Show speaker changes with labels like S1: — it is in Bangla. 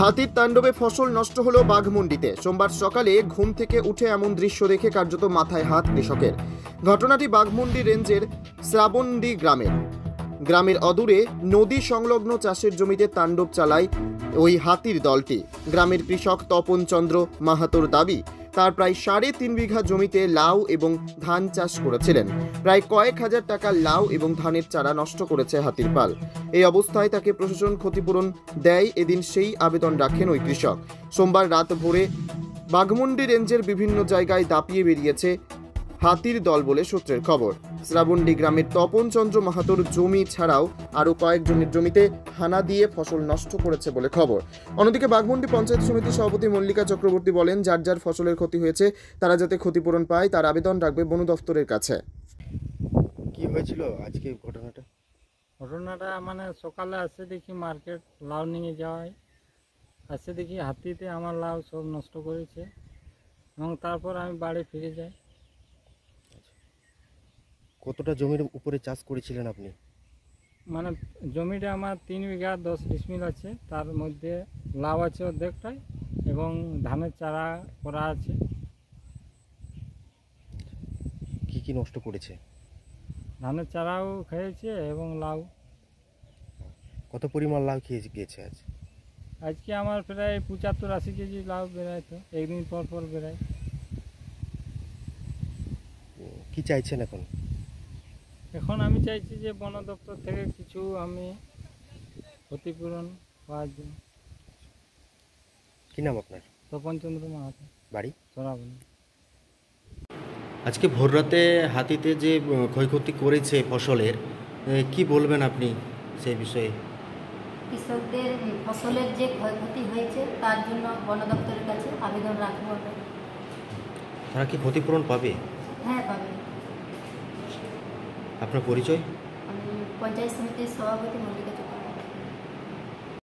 S1: হাতির তাণ্ডবে ফসল নষ্ট হলো বাঘমুন্ডিতে। সোমবার সকালে ঘুম থেকে উঠে এমন দৃশ্য দেখে কার্যত মাথায় হাত কৃষকের। ঘটনাটি বাঘমুন্ডি রেঞ্জের শ্রাবণডি গ্রামের অদূরে নদী সংলগ্ন চাষের জমিতে তাণ্ডব চালায় ওই হাতির দলটি। গ্রামের কৃষক তপন চন্দ্র মাহাতোর দাবি, তার প্রায় 3.5 বিঘা জমিতে লাউ এবং ধান চাষ করেছিলেন। প্রায় কয়েক হাজার টাকা লাউ এবং ধানের চারা নষ্ট করেছে হাতির পাল। এই অবস্থায় তাকে প্রশাসন ক্ষতিপূরণ দেয়, এদিন সেই আবেদন রাখেন ওই কৃষক। সোমবার রাত ভোরে বাঘমুন্ডি রেঞ্জের বিভিন্ন জায়গায় দাপিয়ে বেরিয়েছে হাতির দল বলে সূত্রের খবর। শ্রাবণডি গ্রামের তপন চন্দ্র মাহাতোর জমি ছাড়াও আরও কয়েকজনের জমিতে হানা দিয়ে ফসল নষ্ট করেছে বলে খবর। অন্যদিকে বাঘমুন্ডি পঞ্চায়েত সমিতির সভাপতি মল্লিকা চক্রবর্তী বলেন, যার যার ফসলের ক্ষতি হয়েছে তারা যাতে ক্ষতিপূরণ পায় তার আবেদন রাখবে বন দফতরের কাছে।
S2: কি হয়েছিল আজকে ঘটনাটা?
S3: মানে সকালে আসে দেখি মার্কেট লাউ নিয়ে যাওয়ায় আসে দেখি হাতিতে আমার লাউ সব নষ্ট করেছে এবং তারপর আমি বাড়ি ফিরে যাই।
S2: কতটা জমির উপরে চাষ করেছিলেন আপনি?
S3: মানে জমিটা আমার 3 বিঘা 10 ডিসমিল আছে, তার মধ্যে লাউ আছে অর্ধেকটাই এবং ধানের চারা করা আছে।
S2: কি কি নষ্ট করেছে?
S3: ধানের চারাও খেয়েছে এবং লাউ।
S2: কত পরিমাণ লাউ খেয়ে গিয়েছে আজ?
S3: আজকে আমার প্রায় 75-80 কেজি লাউ বেরায়, তো একদিন পর পর বেরায়।
S2: কি চাইছেন এখন?
S3: এখন আমি চাইছি যে বন দপ্তর থেকে কিছু আমি ক্ষতিপূরণ পাওয়ার জন্য।
S2: কি নাম আপনার?
S3: তপন চন্দ্র মাহাতো,
S2: বাড়ি?
S3: সরাবনি।
S4: আজকে ভোররাতে হাতিতে যে ক্ষয়ক্ষতি করেছে ফসলের, কি বলবেন আপনি সেই বিষয়ে?
S5: কৃষকদের ফসলের যে ক্ষয়ক্ষতি হয়েছে তার জন্য বন দপ্তরের কাছে আবেদন রাখবো।
S4: তারা কি ক্ষতিপূরণ পাবে?
S5: হ্যাঁ, পাবে।
S4: আপনার পরিচয়?
S5: আমি পঞ্চায়েত সমিতির সভাপতি মল্লিকা।